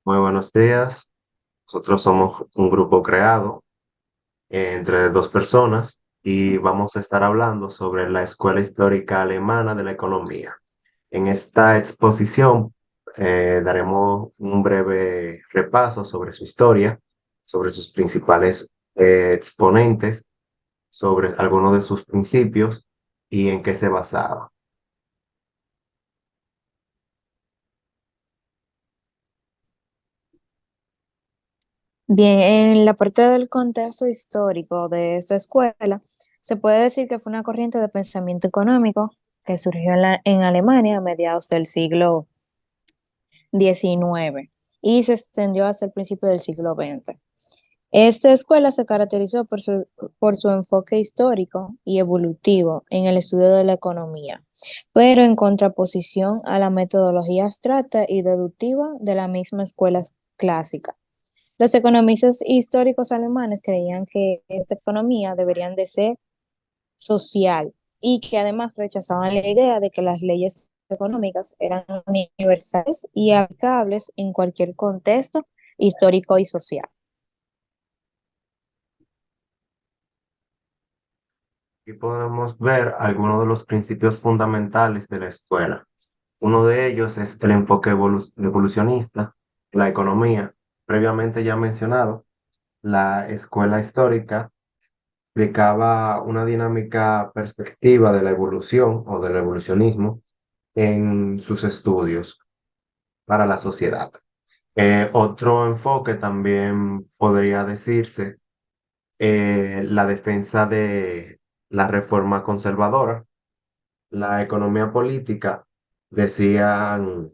Muy buenos días. Nosotros somos un grupo creado entre dos personas y vamos a estar hablando sobre la Escuela Histórica Alemana de la Economía. En esta exposición daremos un breve repaso sobre su historia, sobre sus principales exponentes, sobre algunos de sus principios y en qué se basaba. Bien, en la parte del contexto histórico de esta escuela, se puede decir que fue una corriente de pensamiento económico que surgió en Alemania a mediados del siglo XIX y se extendió hasta el principio del siglo XX. Esta escuela se caracterizó por su enfoque histórico y evolutivo en el estudio de la economía, pero en contraposición a la metodología abstracta y deductiva de la misma escuela clásica. Los economistas históricos alemanes creían que esta economía deberían de ser social y que además rechazaban la idea de que las leyes económicas eran universales y aplicables en cualquier contexto histórico y social. Aquí podemos ver algunos de los principios fundamentales de la escuela. Uno de ellos es el enfoque evolucionista, la economía. Previamente ya mencionado, la escuela histórica explicaba una dinámica perspectiva de la evolución o del evolucionismo en sus estudios para la sociedad. Otro enfoque también podría decirse la defensa de la reforma conservadora, la economía política. Decían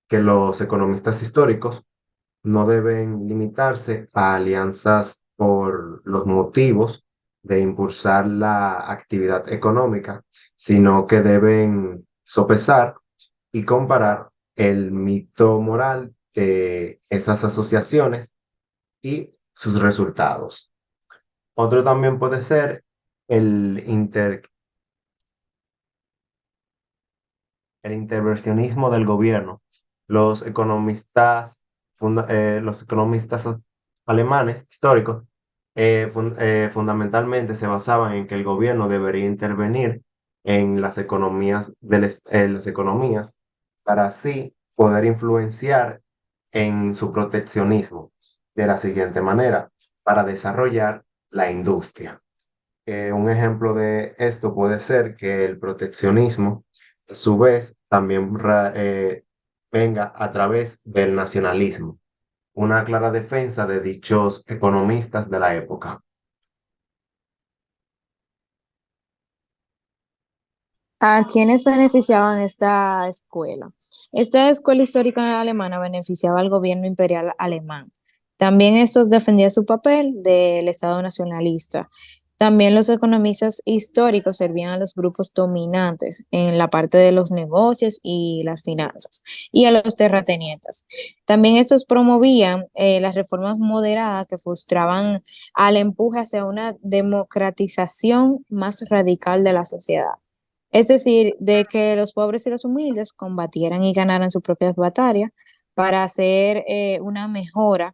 que los economistas históricos no deben limitarse a alianzas por los motivos de impulsar la actividad económica, sino que deben sopesar y comparar el mito moral de esas asociaciones y sus resultados. Otro también puede ser el, inter- el intervencionismo del gobierno. Los economistas, los economistas alemanes históricos fundamentalmente se basaban en que el gobierno debería intervenir en las economías, en las economías para así poder influenciar en su proteccionismo de la siguiente manera, para desarrollar la industria. Un ejemplo de esto puede ser que el proteccionismo, a su vez, también venga a través del nacionalismo, una clara defensa de dichos economistas de la época. ¿A quiénes beneficiaban esta escuela? Esta escuela histórica alemana beneficiaba al gobierno imperial alemán. También estos defendían su papel del Estado nacionalista. También los economistas históricos servían a los grupos dominantes en la parte de los negocios y las finanzas y a los terratenientes. También estos promovían las reformas moderadas que frustraban al empuje hacia una democratización más radical de la sociedad. Es decir, de que los pobres y los humildes combatieran y ganaran sus propias batallas para hacer una mejora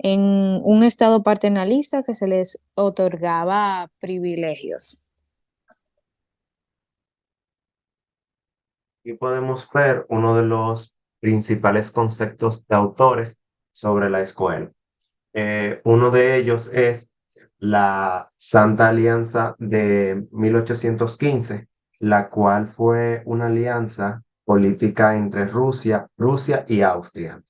en un estado paternalista que se les otorgaba privilegios. Y podemos ver uno de los principales conceptos de autores sobre la escuela. Uno de ellos es la Santa Alianza de 1815, la cual fue una alianza política entre Rusia y Austria,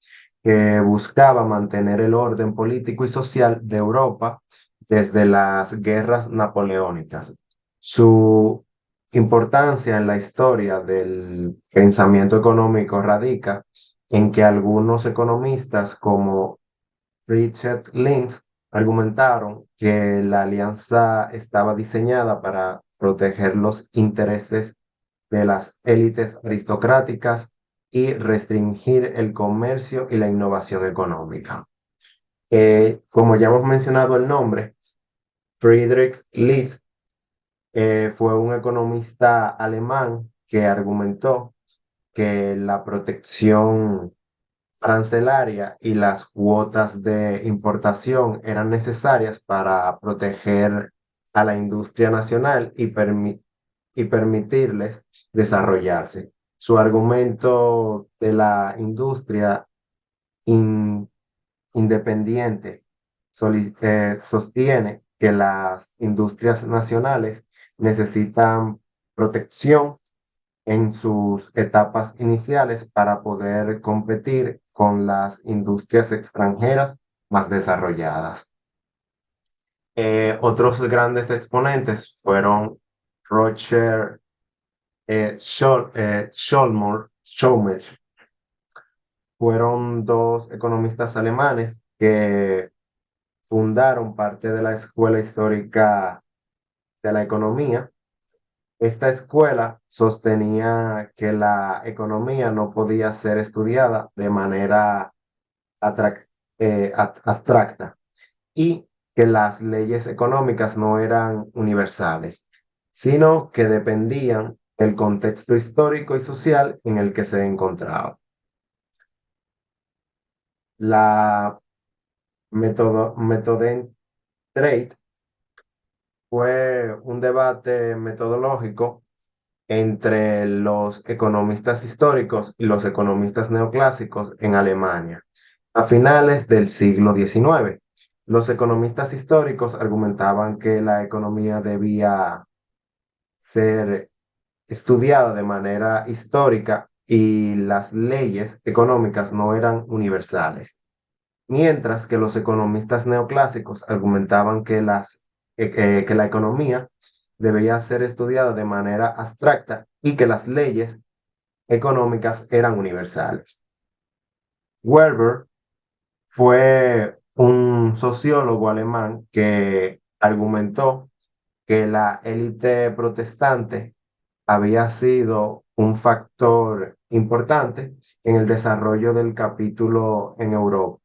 que buscaba mantener el orden político y social de Europa desde las guerras napoleónicas. Su importancia en la historia del pensamiento económico radica en que algunos economistas como Richard Lynch argumentaron que la alianza estaba diseñada para proteger los intereses de las élites aristocráticas y restringir el comercio y la innovación económica. Como ya hemos mencionado el nombre, Friedrich List fue un economista alemán que argumentó que la protección arancelaria y las cuotas de importación eran necesarias para proteger a la industria nacional y permitirles desarrollarse. Su argumento de la industria in- independiente sostiene que las industrias nacionales necesitan protección en sus etapas iniciales para poder competir con las industrias extranjeras más desarrolladas. Otros grandes exponentes fueron Roger Schollmore. Fueron dos economistas alemanes que fundaron parte de la Escuela Histórica de la Economía. Esta escuela sostenía que la economía no podía ser estudiada de manera abstracta y que las leyes económicas no eran universales, sino que dependían del contexto histórico y social en el que se encontraba. La Methoden Trade fue un debate metodológico entre los economistas históricos y los economistas neoclásicos en Alemania. A finales del siglo XIX, los economistas históricos argumentaban que la economía debía ser estudiada de manera histórica y las leyes económicas no eran universales, mientras que los economistas neoclásicos argumentaban que la economía debía ser estudiada de manera abstracta y que las leyes económicas eran universales. Weber fue un sociólogo alemán que argumentó que la élite protestante había sido un factor importante en el desarrollo del capítulo en Europa.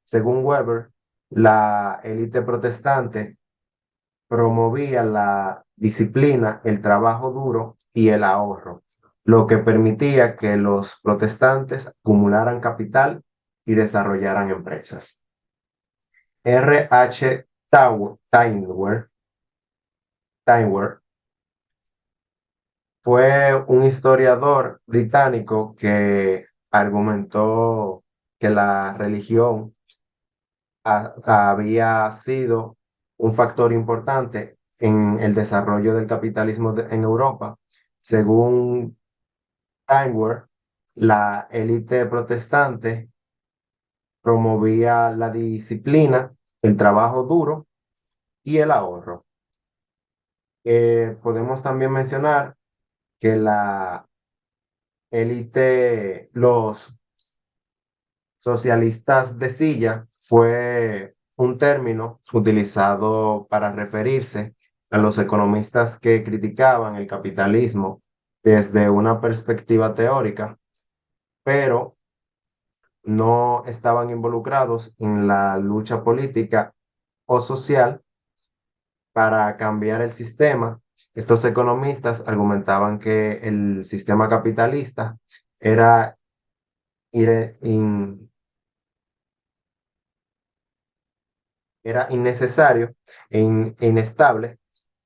Según Weber, la élite protestante promovía la disciplina, el trabajo duro y el ahorro, lo que permitía que los protestantes acumularan capital y desarrollaran empresas. R. H. Tynwer fue un historiador británico que argumentó que la religión había sido un factor importante en el desarrollo del capitalismo en Europa. Según Tynwer, la élite protestante promovía la disciplina, el trabajo duro y el ahorro. Podemos también mencionar que la élite, los socialistas de silla, fue un término utilizado para referirse a los economistas que criticaban el capitalismo desde una perspectiva teórica, pero no estaban involucrados en la lucha política o social para cambiar el sistema. Estos economistas argumentaban que el sistema capitalista era ire- in- era innecesario e inestable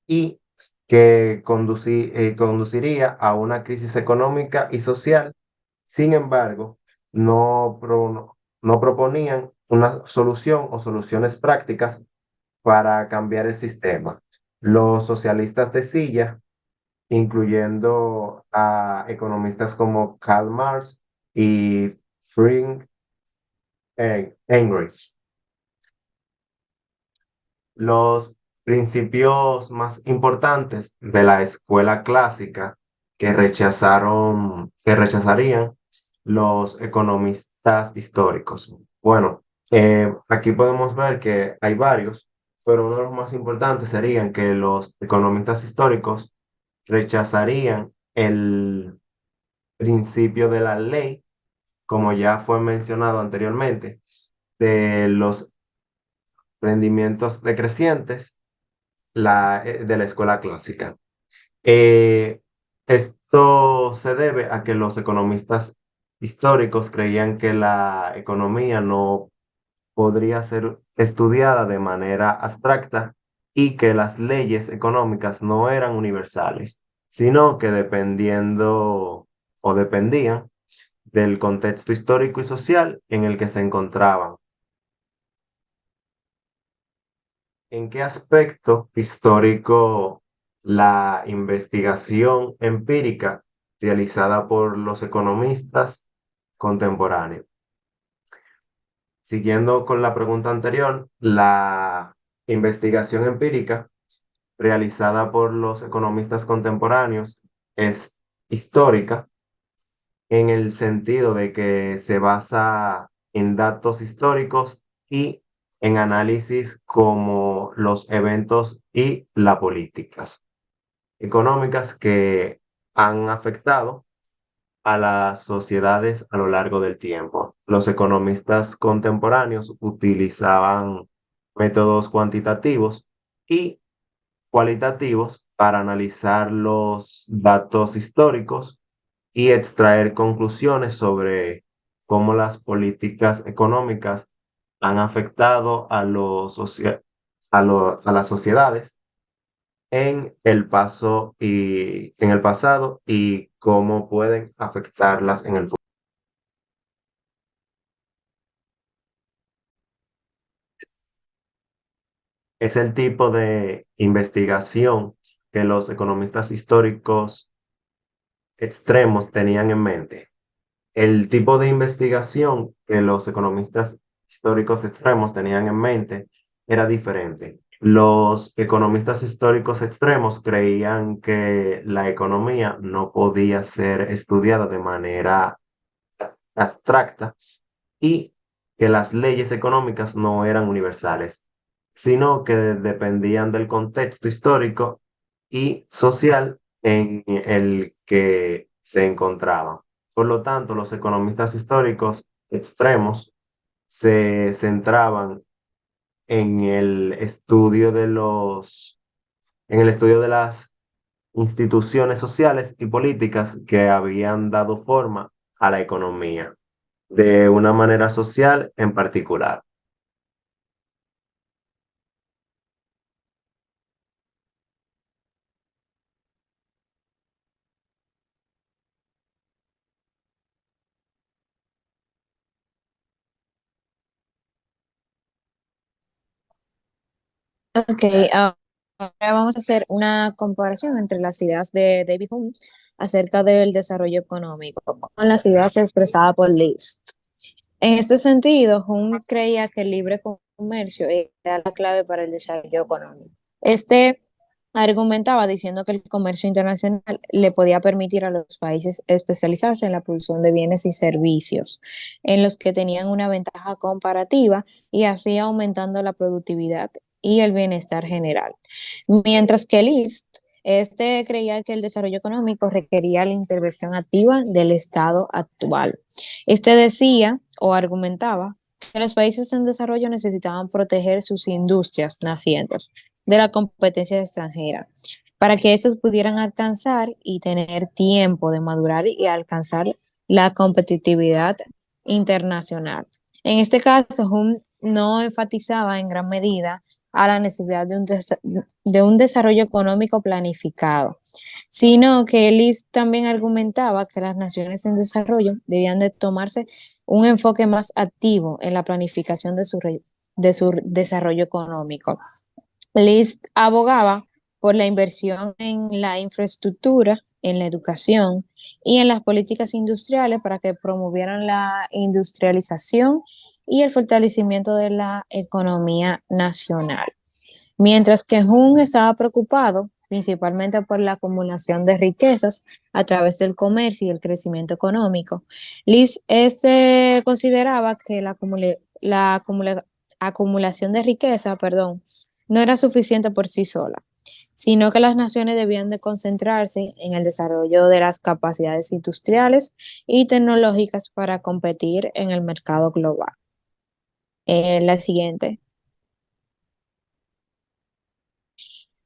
y que conduciría a una crisis económica y social. Sin embargo, no proponían una solución o soluciones prácticas para cambiar el sistema. Los socialistas de silla, incluyendo a economistas como Karl Marx y Friedrich Engels, los principios más importantes de la escuela clásica que rechazarían los economistas históricos. Bueno, aquí podemos ver que hay varios, pero uno de los más importantes serían que los economistas históricos rechazarían el principio de la ley, como ya fue mencionado anteriormente, de los rendimientos decrecientes de la escuela clásica. Eh, Esto se debe a que los economistas históricos creían que la economía no podría ser estudiada de manera abstracta y que las leyes económicas no eran universales, sino que dependiendo o dependían del contexto histórico y social en el que se encontraban. ¿En qué aspecto histórico la investigación empírica realizada por los economistas contemporáneos? Siguiendo con la pregunta anterior, la investigación empírica realizada por los economistas contemporáneos es histórica en el sentido de que se basa en datos históricos y en análisis como los eventos y las políticas económicas que han afectado a las sociedades a lo largo del tiempo. Los economistas contemporáneos utilizaban métodos cuantitativos y cualitativos para analizar los datos históricos y extraer conclusiones sobre cómo las políticas económicas han afectado a las sociedades en el pasado y cómo pueden afectarlas en el futuro. Es el tipo de investigación que los economistas históricos extremos tenían en mente. El tipo de investigación que los economistas históricos extremos tenían en mente era diferente. Los economistas históricos extremos creían que la economía no podía ser estudiada de manera abstracta y que las leyes económicas no eran universales, sino que dependían del contexto histórico y social en el que se encontraban. Por lo tanto, los economistas históricos extremos se centraban en el estudio en el estudio de las instituciones sociales y políticas que habían dado forma a la economía de una manera social en particular. Ok, ahora vamos a hacer una comparación entre las ideas de David Hume acerca del desarrollo económico con las ideas expresadas por List. En este sentido, Hume creía que el libre comercio era la clave para el desarrollo económico. Este argumentaba diciendo que el comercio internacional le podía permitir a los países especializarse en la producción de bienes y servicios, en los que tenían una ventaja comparativa y así aumentando la productividad y el bienestar general. Mientras que List, este creía que el desarrollo económico requería la intervención activa del Estado actual. Este decía o argumentaba que los países en desarrollo necesitaban proteger sus industrias nacientes de la competencia extranjera para que estos pudieran alcanzar y tener tiempo de madurar y alcanzar la competitividad internacional. En este caso, Hume no enfatizaba en gran medida a la necesidad de un desarrollo económico planificado, sino que Ellis también argumentaba que las naciones en desarrollo debían de tomarse un enfoque más activo en la planificación de su desarrollo económico. List abogaba por la inversión en la infraestructura, en la educación y en las políticas industriales para que promovieran la industrialización y el fortalecimiento de la economía nacional. Mientras que Hume estaba preocupado principalmente por la acumulación de riquezas a través del comercio y el crecimiento económico, List consideraba que acumulación de riqueza, perdón, no era suficiente por sí sola, sino que las naciones debían de concentrarse en el desarrollo de las capacidades industriales y tecnológicas para competir en el mercado global. La siguiente.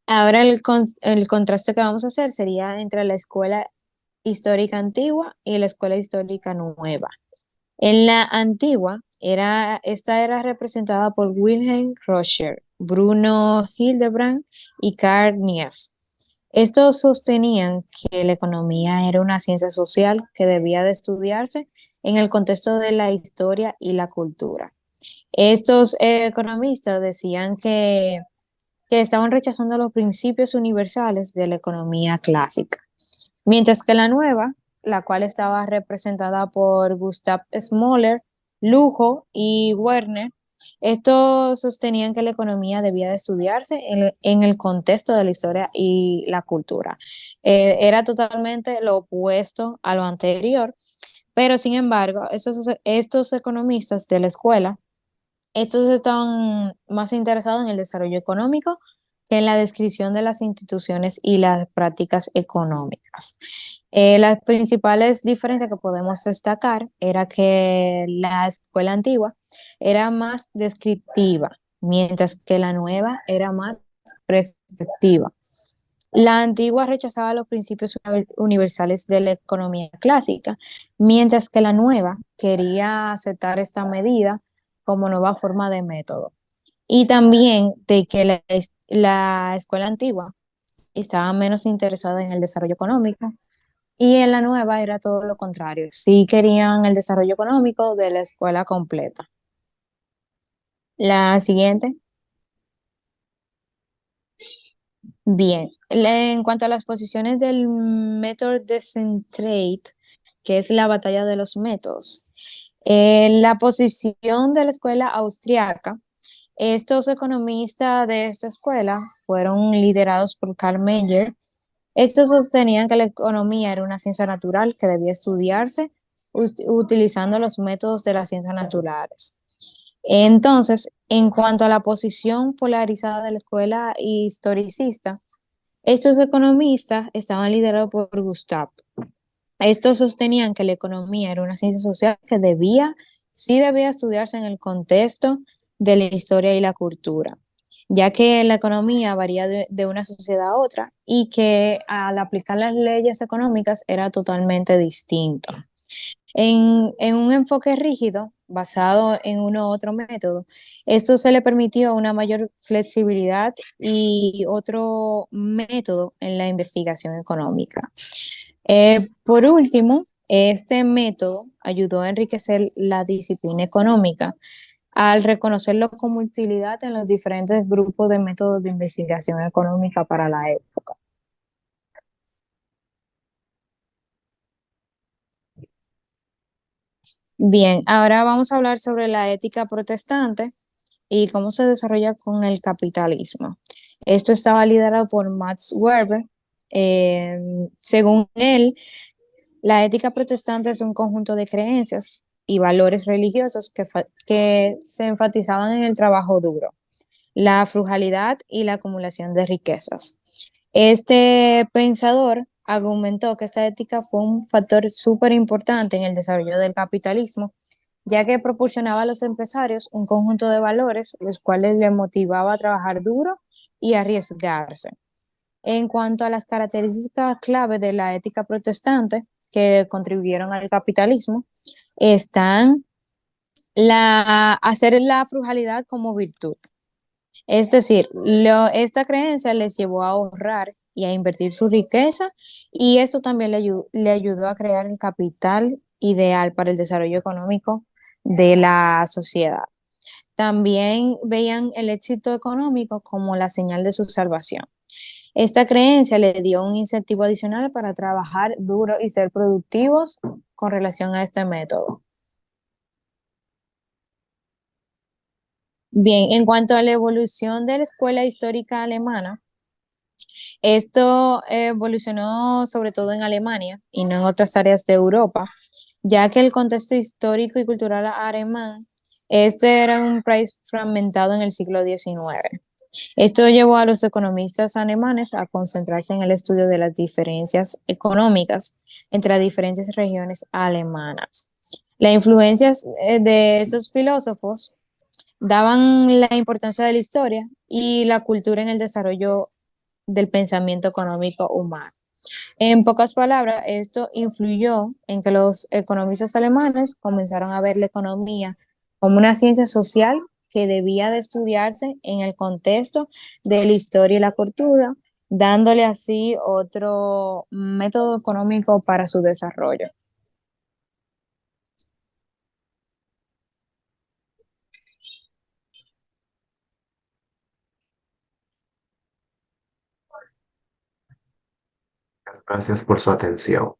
Ahora el contraste que vamos a hacer sería entre la escuela histórica antigua y la escuela histórica nueva. En la antigua, esta era representada por Wilhelm Roscher, Bruno Hildebrand y Karl Nias. Estos sostenían que la economía era una ciencia social que debía de estudiarse en el contexto de la historia y la cultura. Estos economistas decían que estaban rechazando los principios universales de la economía clásica, mientras que la nueva, la cual estaba representada por Gustav Smoller, Lujo y Werner, estos sostenían que la economía debía de estudiarse en el contexto de la historia y la cultura. Era totalmente lo opuesto a lo anterior, pero sin embargo, estos economistas de la escuela, estos estaban más interesados en el desarrollo económico que en la descripción de las instituciones y las prácticas económicas. Las principales diferencias que podemos destacar era que la escuela antigua era más descriptiva, mientras que la nueva era más prescriptiva. La antigua rechazaba los principios universales de la economía clásica, mientras que la nueva quería aceptar esta medida como nueva forma de método. Y también de que la escuela antigua estaba menos interesada en el desarrollo económico y en la nueva era todo lo contrario. Sí querían el desarrollo económico de la escuela completa. La siguiente. Bien, en cuanto a las posiciones del método de Centrate, que es la batalla de los métodos, la posición de la escuela austriaca, estos economistas de esta escuela fueron liderados por Karl Menger. Estos sostenían que la economía era una ciencia natural que debía estudiarse utilizando los métodos de las ciencias naturales. Entonces, en cuanto a la posición polarizada de la escuela historicista, estos economistas estaban liderados por Gustav. Estos sostenían que la economía era una ciencia social que sí debía estudiarse en el contexto de la historia y la cultura, ya que la economía varía de una sociedad a otra y que al aplicar las leyes económicas era totalmente distinto. En un enfoque rígido, basado en uno u otro método, esto se le permitió una mayor flexibilidad y otro método en la investigación económica. Por último, este método ayudó a enriquecer la disciplina económica al reconocerlo como utilidad en los diferentes grupos de métodos de investigación económica para la época. Bien, ahora vamos a hablar sobre la ética protestante y cómo se desarrolla con el capitalismo. Esto estaba liderado por Max Weber. Eh, Según él, la ética protestante es un conjunto de creencias y valores religiosos que se enfatizaban en el trabajo duro, la frugalidad y la acumulación de riquezas. Este pensador argumentó que esta ética fue un factor súper importante en el desarrollo del capitalismo, ya que proporcionaba a los empresarios un conjunto de valores los cuales les motivaba a trabajar duro y arriesgarse. En cuanto a las características clave de la ética protestante que contribuyeron al capitalismo, están hacer la frugalidad como virtud. Es decir, esta creencia les llevó a ahorrar y a invertir su riqueza y esto también le ayudó a crear el capital ideal para el desarrollo económico de la sociedad. También veían el éxito económico como la señal de su salvación. Esta creencia le dio un incentivo adicional para trabajar duro y ser productivos con relación a este método. Bien, en cuanto a la evolución de la escuela histórica alemana, esto evolucionó sobre todo en Alemania y no en otras áreas de Europa, ya que el contexto histórico y cultural alemán, este era un país fragmentado en el siglo XIX. Esto llevó a los economistas alemanes a concentrarse en el estudio de las diferencias económicas entre las diferentes regiones alemanas. Las influencias de esos filósofos daban la importancia de la historia y la cultura en el desarrollo del pensamiento económico humano. En pocas palabras, esto influyó en que los economistas alemanes comenzaron a ver la economía como una ciencia social que debía de estudiarse en el contexto de la historia y la cultura, dándole así otro método económico para su desarrollo. Gracias por su atención.